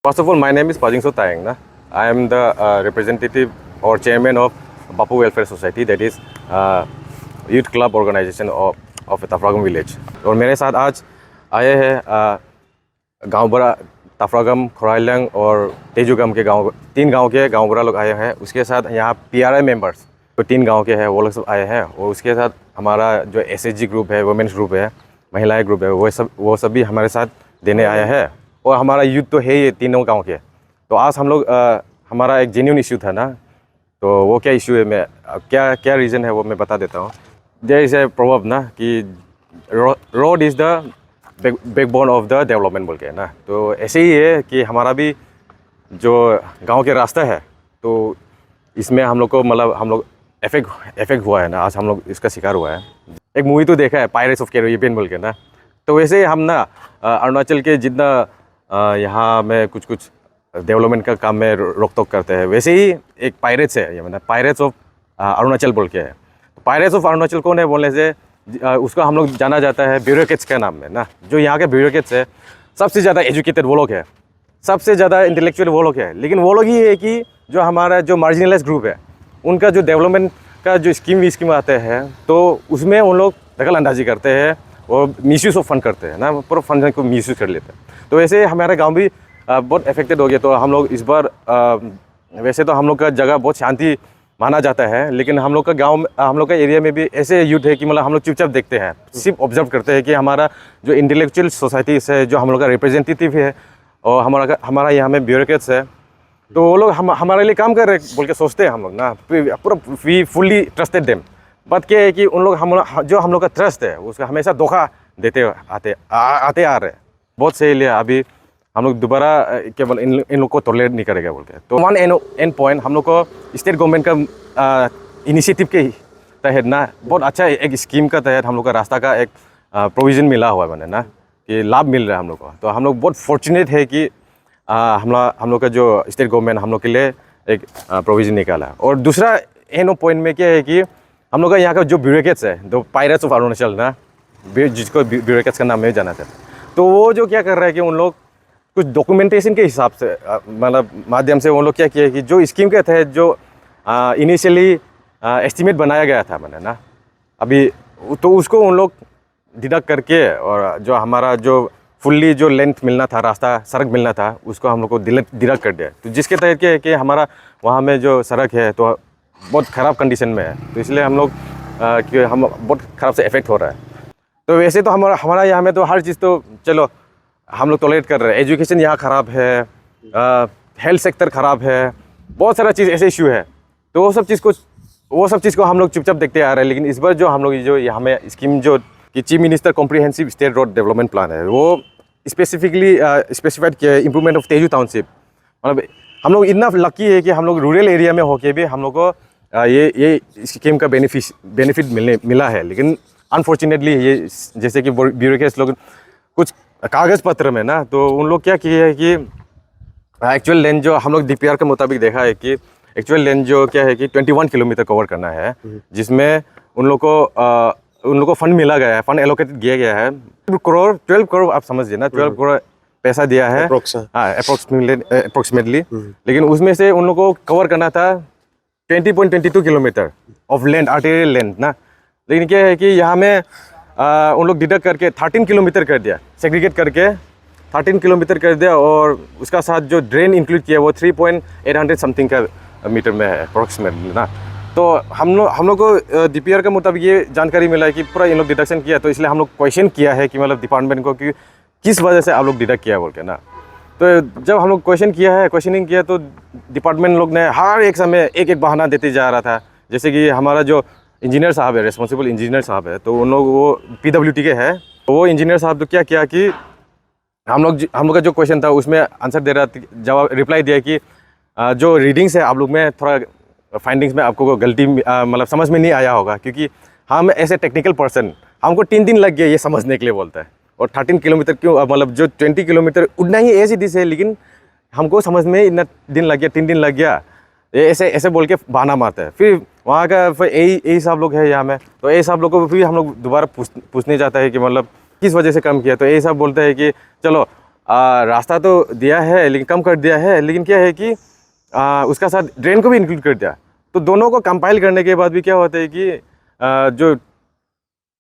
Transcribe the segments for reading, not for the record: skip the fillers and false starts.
First of all, my name is Pajingso Taeng. Na. I am the representative or chairman of Bapu Welfare Society, that is youth club organization of Tafragam village. और मेरे साथ आज आए हैं गांव बड़ा तफरागम, खोराइलंग और तेजुगम के गांव, 3 गांव के गांव बड़ा लोग आए हैं। उसके साथ यहाँ PRI मेंबर्स तो 3 गांव के हैं, वो लोग सब आए हैं। और उसके साथ हमारा जो SHG ग्रुप है, वुमेन्स ग्रुप है, महिलाएं ग्रुप है, वो सब भी हमारे साथ देने आया है। और हमारा यूथ तो है ये तीनों गांव के। तो आज हम लोग हमारा एक जेन्युइन इशू था ना, तो वो क्या इशू है, मैं क्या रीज़न है वो मैं बता देता हूँ। देयर इज़ ए प्रोवर्ब ना कि road is the backbone of the development बोल के ना। तो ऐसे ही है कि हमारा भी जो गांव के रास्ता है, तो इसमें हम लोग को मतलब हम लोग इफेक्ट हुआ है ना, आज हम लोग इसका शिकार हुआ है। एक मूवी तो देखा है पायरेट्स ऑफ कैरिबियन बोल के ना। तो वैसे हम ना अरुणाचल के जितना यहाँ में कुछ डेवलपमेंट का काम में रोक टोक करते हैं, वैसे ही एक पायरेट्स है, ये मतलब पायरेट्स ऑफ अरुणाचल बोल के है। पायरेट्स ऑफ अरुणाचल कौन है बोलने से उसका हम लोग जाना जाता है ब्यूरोक्रेट्स के नाम में ना। जो यहाँ के ब्यूरोक्रेट्स है, सबसे ज़्यादा एजुकेटेड वो लोग है, सबसे ज़्यादा इंटेलेक्चुअल वो लोग है। लेकिन वो लोग ही है कि जो हमारा जो मार्जिनलाइज ग्रुप है, उनका जो डेवलपमेंट का जो स्कीम आते हैं, तो उसमें उन लोग दखल अंदाजी करते हैं और मिसयूज़ ऑफ फंड करते हैं ना, पूरा फंड को मिसयूज़ कर लेते हैं। तो वैसे हमारा गांव भी बहुत अफेक्टेड हो गया। तो हम लोग इस बार वैसे तो हम लोग का जगह बहुत शांति माना जाता है, लेकिन हम लोग का गांव, हम लोग का एरिया में भी ऐसे यूथ है कि मतलब हम लोग चुपचाप देखते हैं, सिर्फ ऑब्जर्व करते हैं कि हमारा जो इंटेलेक्चुअल सोसाइटी है, जो हम लोग का रिप्रेजेंटेटिव है और हमारा यहाँ में ब्यूरोक्रेट्स है, तो वो लोग हमारे लिए काम कर रहे हैं बोल के सोचते हैं हम लोग ना। पूरा वी फुल्ली ट्रस्टेड देम। बात क्या है कि उन लोग हम लोग का ट्रस्ट है उसका हमेशा धोखा देते आते आ रहे हैं। बहुत सही लिया, अभी हम लोग दोबारा केवल इन लोग को टॉलरेट नहीं करेगा बोल के। तो वन एंड पॉइंट हम लोग को स्टेट गवर्नमेंट का इनिशिएटिव के तहत ना, बहुत अच्छा एक स्कीम का तहत हम लोग का रास्ता का एक प्रोविज़न मिला हुआ है मैंने ना, कि लाभ मिल रहा है हम लोग को। तो हम लोग बहुत फॉर्चुनेट है कि हम लोग का जो स्टेट गवर्नमेंट हम लोग के लिए एक प्रोविज़न निकाला। और दूसरा एंड पॉइंट में क्या है कि हम लोग का यहाँ का जो ब्यूरोक्रेट्स है, जो पायरेट्स ऑफ अरुणाचल ना, जिसको ब्यूरोक्रेट्स का नाम में जाना था, तो वो जो क्या कर रहा है कि उन लोग कुछ डॉक्यूमेंटेशन के हिसाब से मतलब माध्यम से उन लोग क्या किया कि जो स्कीम के तहत जो इनिशियली एस्टीमेट बनाया गया था मैंने ना, अभी तो उसको उन लोग डिडक्ट करके, और जो हमारा जो फुल्ली जो लेंथ मिलना था, रास्ता सड़क मिलना था, उसको हम लोग को डिडक्ट कर दिया। तो जिसके तहत क्या है कि हमारा वहाँ में जो सड़क है तो बहुत ख़राब कंडीशन में है, तो इसलिए हम लोग हम बहुत ख़राब से इफेक्ट हो रहा है। तो वैसे तो हमारा यहाँ में तो हर चीज़ तो चलो हम लोग टॉलरेट कर रहे हैं। एजुकेशन यहाँ ख़राब है, हेल्थ सेक्टर ख़राब है, बहुत सारा चीज़ ऐसे इशू है। तो वो सब चीज़ को हम लोग चुपचाप देखते आ रहे हैं। लेकिन इस बार जो हम लोग जो यहाँ में स्कीम जो कि chief minister comprehensive state road development plan है, वो स्पेसिफिकली स्पेसिफाइड किया है इम्प्रूवमेंट ऑफ तेजू टाउनशिप। मतलब हम लोग इतना लकी है कि हम लोग रूरल एरिया में होके भी हम लोग को ये स्कीम का बेनिफिट मिला है। लेकिन अनफॉर्चुनेटली ये जैसे कि ब्यूरोक्रेट्स लोग कुछ कागज़ पत्र में ना, तो उन लोग क्या किए है कि एक्चुअल लेंथ जो हम लोग DPR के मुताबिक देखा है कि एक्चुअल लेंथ जो क्या है कि 21 किलोमीटर कवर करना है, जिसमें उन लोग को फंड मिला गया है, फंड एलोकेटेड किया गया है 12 करोड़ आप समझिए ना, 12 करोड़ पैसा दिया है अप्रोक्सीमेटली। लेकिन उसमें से उन लोग को कवर करना था 20.22 kilometre of length, arterial length ना। लेकिन क्या है कि यहाँ में उन लोग डिडक्ट करके 13 किलोमीटर कर दिया, सेग्रीगेट करके 13 किलोमीटर कर दिया। और उसका साथ जो ड्रेन इंक्लूड किया वो 3.800 समथिंग का मीटर में है अप्रोक्सीमेटली ना। तो हम लोग को DPR के मुताबिक ये जानकारी मिला है कि पूरा इन लोग डिडक्शन किया। तो इसलिए हम लोग क्वेश्चन किया है कि मतलब डिपार्टमेंट को कि किस वजह से आप लोग डिडक्ट किया बोल के ना। तो जब हम लोग क्वेश्चनिंग किया तो डिपार्टमेंट लोग ने हर एक समय एक बहाना देते जा रहा था। जैसे कि हमारा जो इंजीनियर साहब है, रिस्पॉन्सिबल इंजीनियर साहब है, तो उन लोग वो PWT के हैं। तो वो इंजीनियर साहब तो क्या किया कि हम लोग का जो क्वेश्चन था उसमें आंसर दे रहा था, जवाब रिप्लाई दिया कि जो रीडिंग्स है आप लोग में थोड़ा फाइंडिंग्स में आपको गलती मतलब समझ में नहीं आया होगा, क्योंकि हम ऐसे टेक्निकल पर्सन, हमको 3 दिन लग गया ये समझने के लिए बोलता है। और 13 किलोमीटर क्यों, मतलब जो 20 किलोमीटर उतना ही ऐसी डिश है, लेकिन हमको समझ में इतना दिन लग गया, 3 दिन लग गया, ये ऐसे बोल के बहाना मारता है। फिर वहाँ का फिर यही सब लोग है यहाँ में, तो यही सब लोग को फिर हम लोग दोबारा पूछने जाता है कि मतलब किस वजह से कम किया। तो यही सब बोलते हैं कि चलो रास्ता तो दिया है लेकिन कम कर दिया है, लेकिन क्या है कि उसका साथ ड्रेन को भी इंक्लूड कर दिया। तो दोनों को कंपाइल करने के बाद भी क्या होता है कि जो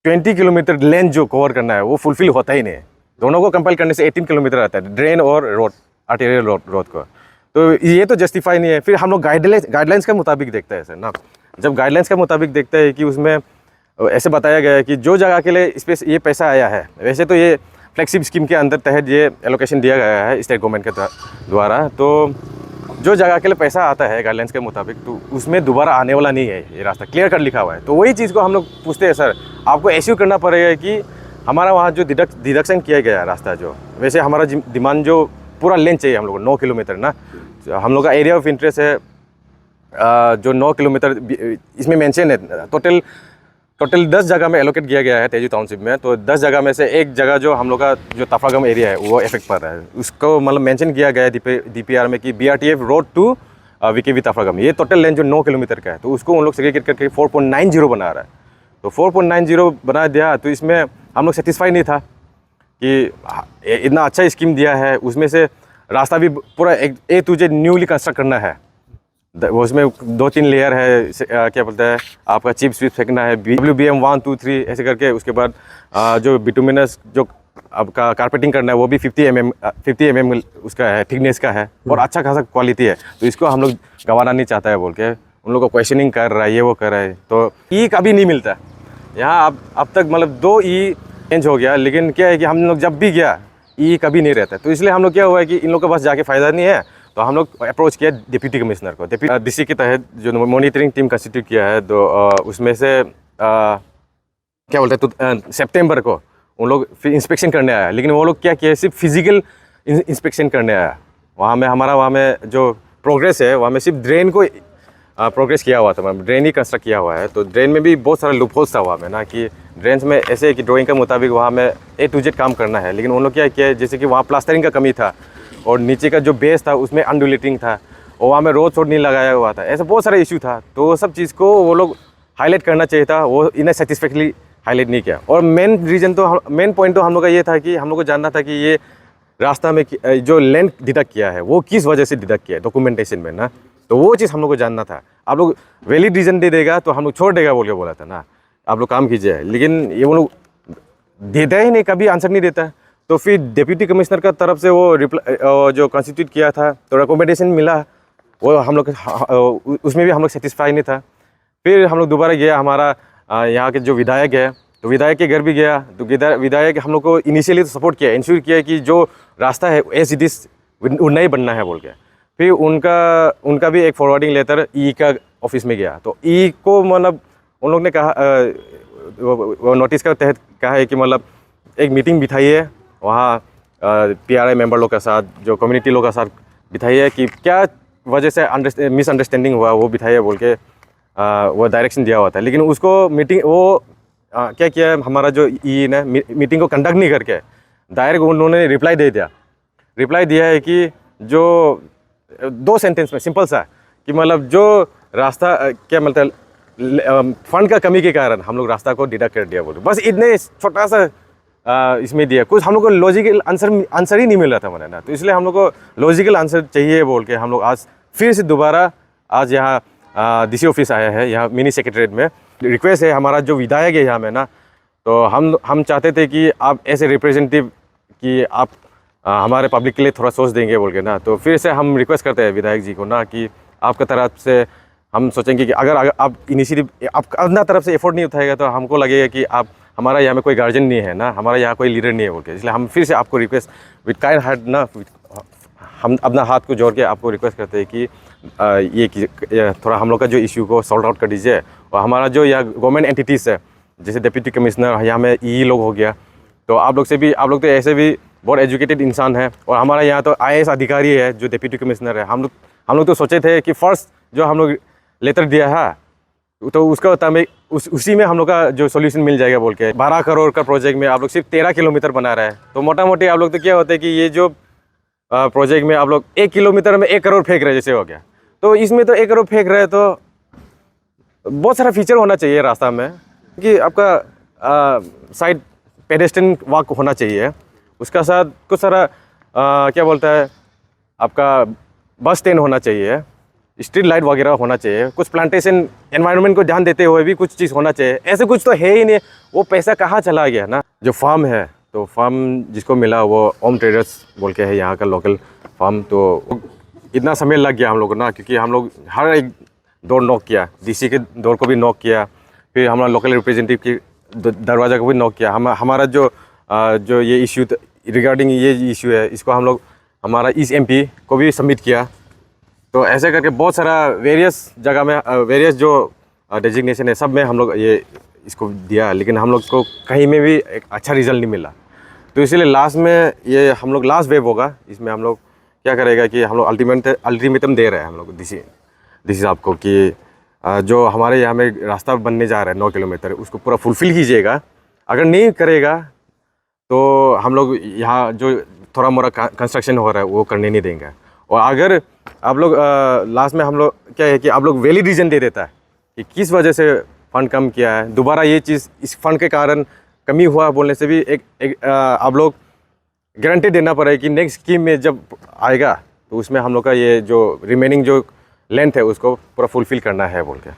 20 किलोमीटर लेंथ जो कवर करना है वो फुलफिल होता ही नहीं है। दोनों को कंपाइल करने से 18 किलोमीटर आता है, ड्रेन और रोड, आर्टेरियल रोड को। तो ये तो जस्टिफाई नहीं है। फिर हम लोग गाइडलाइंस के मुताबिक देखते हैं सर ना। जब गाइडलाइंस के मुताबिक देखते हैं कि उसमें ऐसे बताया गया है कि जो जगह के लिए इस पर ये पैसा आया है, वैसे तो ये फ्लेक्सिब स्कीम के अंदर तहत ये एलोकेशन दिया गया है स्टेट गवर्नमेंट के द्वारा। तो जो जगह के लिए पैसा आता है गाइडलाइंस के मुताबिक, तो उसमें दोबारा आने वाला नहीं है, ये रास्ता क्लियर कर लिखा हुआ है। तो वही चीज़ को हम लोग पूछते हैं सर, आपको एश्योर करना पड़ेगा कि हमारा वहाँ जो डिडक्शन किया गया है रास्ता, जो वैसे हमारा डिमांड जो पूरा लेंथ चाहिए हम लोग को 9 किलोमीटर ना। हम लोग का एरिया ऑफ इंटरेस्ट है जो 9 किलोमीटर इसमें मेंशन है। टोटल 10 जगह में एलोकेट किया गया है तेजू टाउनशिप में। तो 10 जगह में से एक जगह जो हम लोग का जो तफरागम एरिया है वो इफेक्ट पड़ रहा है, उसको मतलब मेंशन किया गया है DPR में कि BRTF रोड टू VKV तफरागम, ये टोटल लेंथ जो 9 किलोमीटर का है, तो उसको उन लोग सेग्रीगेट करके 4.90 बना रहा है। तो 4.90 बना दिया, तो इसमें हम लोग सेटिस्फाई नहीं था कि इतना अच्छा स्कीम दिया है, उसमें से रास्ता भी पूरा A to Z newly construct करना है। उसमें 2-3 लेयर है, क्या बोलते हैं आपका चिप स्विप फेंकना है, WBM 1 2 3 ऐसे करके। उसके बाद जो बिटुमिनस जो आपका कारपेटिंग करना है वो भी 50 mm उसका है, थिकनेस का है, और अच्छा खासा क्वालिटी है। तो इसको हम लोग गंवाना नहीं चाहता है बोल के उन लोगों को क्वेश्चनिंग कर रहा है, ये वो कर रहा है। तो ई कभी नहीं मिलता यहाँ। अब तक मतलब 2 ई चेंज हो गया, लेकिन क्या है कि हम लोग जब भी गया ई कभी नहीं रहता। तो इसलिए हम लोग क्या हुआ है कि इन लोग के पास जाके फ़ायदा नहीं है, तो हम लोग अप्रोच किया डिप्टी कमिश्नर को। DC के तहत जो मॉनिटरिंग टीम कंस्टिट्यूट किया है, तो उसमें से क्या बोलते हैं, तो सितंबर को उन लोग फिर इंस्पेक्शन करने आया। लेकिन वो लोग क्या किया, सिर्फ फिजिकल इंस्पेक्शन करने आया। वहाँ में जो प्रोग्रेस है, वहाँ में सिर्फ ड्रेन को प्रोग्रेस किया हुआ था, मतलब ड्रेन ही कंस्ट्रक्ट किया हुआ है। तो ड्रेन में भी बहुत सारा लूपहोल्स था वहाँ में ना, कि ड्रेन्स में ऐसे है कि ड्राइंग के मुताबिक वहाँ में A to Z काम करना है। लेकिन उन लोग क्या किया, जैसे कि वहाँ प्लास्टरिंग का कमी था, और नीचे का जो बेस था उसमें अनडुलेटिंग था, और वहाँ में रोड नहीं लगाया हुआ था। ऐसा बहुत सारा इशू था। तो वो सब चीज़ को वो लोग हाईलाइट करना चाहिए था, वो इन्हें सेटिस्फैक्टली हाईलाइट नहीं किया। और मेन पॉइंट तो हम लोग का ये था कि हम लोग को जानना था कि ये रास्ता में जो लेंथ डिडक्ट किया है वो किस वजह से डिडक्ट किया है डॉक्यूमेंटेशन में ना। तो वो चीज़ हम लोग को जानना था। आप लोग वैलिड रीज़न दे देगा तो हम लोग छोड़ देगा बोल के बोला था ना, आप लोग काम कीजिए। लेकिन ये वो लोग देता ही नहीं, कभी आंसर नहीं देता। तो फिर डिप्टी कमिश्नर का तरफ से वो रिप्लाई जो कॉन्स्टिट्यूट किया था, तो रिकमेंडेशन मिला, वो हम लोग उसमें भी हम लोग सेटिस्फाई नहीं था। फिर हम लोग दोबारा गया, हमारा यहाँ के जो विधायक है, तो विधायक के घर भी गया। तो विधायक हम लोग को इनिशियली तो सपोर्ट किया, इंश्योर किया कि जो रास्ता है एज इट इज़ नहीं बनना है बोल के। फिर उनका भी एक फॉरवर्डिंग लेटर ई का ऑफिस में गया। तो ई को मतलब उन लोग ने कहा, वो नोटिस का तहत कहा है कि मतलब एक मीटिंग बिठाइए वहाँ PRI मेंबर लोग के साथ, जो कम्युनिटी लोग के साथ बिठाइए कि क्या वजह से मिसअंडरस्टैंडिंग हुआ, वो बिठाइए बोल के वो डायरेक्शन दिया हुआ था। लेकिन उसको मीटिंग वो क्या किया, हमारा जो ई ने मीटिंग को कंडक्ट नहीं करके डायरेक्ट उन्होंने रिप्लाई दिया है कि जो 2 सेंटेंस में सिंपल सा कि मतलब जो रास्ता क्या मतलब फंड का कमी के कारण हम लोग रास्ता को डिडक्ट कर दिया बोल, बस इतने छोटा सा इसमें दिया। कुछ हम लोग को लॉजिकल आंसर ही नहीं मिल रहा था मैंने ना। तो इसलिए हम लोग को लॉजिकल आंसर चाहिए बोल के हम लोग आज फिर से दोबारा आज यहाँ DC ऑफिस आया है, यहाँ मिनी सेक्रेटरीट में। रिक्वेस्ट है हमारा जो विधायक है यहाँ में ना, तो हम चाहते थे कि आप ऐसे रिप्रेजेंटेटिव कि आप हमारे पब्लिक के लिए थोड़ा सोच देंगे बोल के ना। तो फिर से हम रिक्वेस्ट करते हैं विधायक जी को ना कि आपका तरफ से हम सोचेंगे कि अगर आप इनिशिएटिव आप अपना तरफ से एफर्ट नहीं उठाएगा तो हमको लगेगा कि आप हमारा यहाँ में कोई गार्जियन नहीं है ना, हमारा यहाँ कोई लीडर नहीं है बोल के। इसलिए हम फिर से आपको रिक्वेस्ट विद काइंड हार्ट ना, हम अपना हाथ को जोड़ के आपको रिक्वेस्ट करते हैं कि ये थोड़ा हम लोग का जो इशू को सॉल्व आउट कर दीजिए। और हमारा जो यहाँ गवर्नमेंट एंटिटीज़ है, जैसे डिप्टी कमिश्नर, यहाँ में ई लोग हो गया, तो आप लोग तो ऐसे भी बहुत एजुकेटेड इंसान है। और हमारा यहाँ तो IAS अधिकारी है जो डिप्टी कमिश्नर है। हम लोग तो सोचे थे कि फर्स्ट जो हम लोग लेटर दिया है तो उसका उसी में हम लोग का जो सॉल्यूशन मिल जाएगा बोल के। 12 करोड़ का प्रोजेक्ट में आप लोग सिर्फ 13 किलोमीटर बना रहे हैं। तो मोटा मोटी आप लोग तो क्या होता है कि ये जो प्रोजेक्ट में आप लोग 1 किलोमीटर में 1 करोड़ फेंक रहे जैसे हो गया। तो इसमें तो 1 करोड़ फेंक रहे, तो बहुत सारा फीचर होना चाहिए रास्ता में कि आपका साइड पेडेस्ट्रियन वॉक होना चाहिए, उसका साथ कुछ सारा क्या बोलता है आपका बस स्टैंड होना चाहिए, स्ट्रीट लाइट वगैरह होना चाहिए, कुछ प्लांटेशन एनवायरनमेंट को ध्यान देते हुए भी कुछ चीज़ होना चाहिए। ऐसे कुछ तो है ही नहीं, वो पैसा कहाँ चला गया ना। जो फार्म है तो फार्म जिसको मिला वो ओम ट्रेडर्स बोल के है यहाँ का लोकल फार्म। तो इतना समय लग गया हम लोग को ना, क्योंकि हम लोग हर एक दौर नॉक किया, डीसी के दौर को भी नॉक किया, फिर हमारा लोकल रिप्रेजेंटेटिव की दरवाज़ा को भी नॉक किया। हमारा जो ये इशू रिगार्डिंग ये इशू है, इसको हम लोग हमारा ईस्ट एमपी को भी सबमिट किया। तो ऐसे करके बहुत सारा वेरियस जगह में वेरियस जो डेजिग्नेशन है सब में हम लोग ये इसको दिया, लेकिन हम लोग को कहीं में भी एक अच्छा रिजल्ट नहीं मिला। तो इसीलिए लास्ट में ये हम लोग लास्ट वेव होगा, इसमें हम लोग क्या करेगा कि हम लोग अल्टीमेटम दे रहे हैं हम लोग डीसी साहब को कि जो हमारे यहाँ में रास्ता बनने जा रहा है 9 किलोमीटर, उसको पूरा फुलफ़िल कीजिएगा। अगर नहीं करेगा तो हम लोग यहाँ जो थोड़ा मोड़ा कंस्ट्रक्शन हो रहा है वो करने नहीं देंगे। और अगर आप लोग लास्ट में हम लोग क्या है कि आप लोग वैलिड रीज़न दे देता है कि किस वजह से फ़ंड कम किया है, दोबारा ये चीज़ इस फंड के कारण कमी हुआ बोलने से भी एक आप लोग गारंटी देना पड़ेगा कि नेक्स्ट स्कीम में जब आएगा तो उसमें हम लोग का ये जो रिमेनिंग जो लेंथ है उसको पूरा फुलफ़िल करना है बोल के।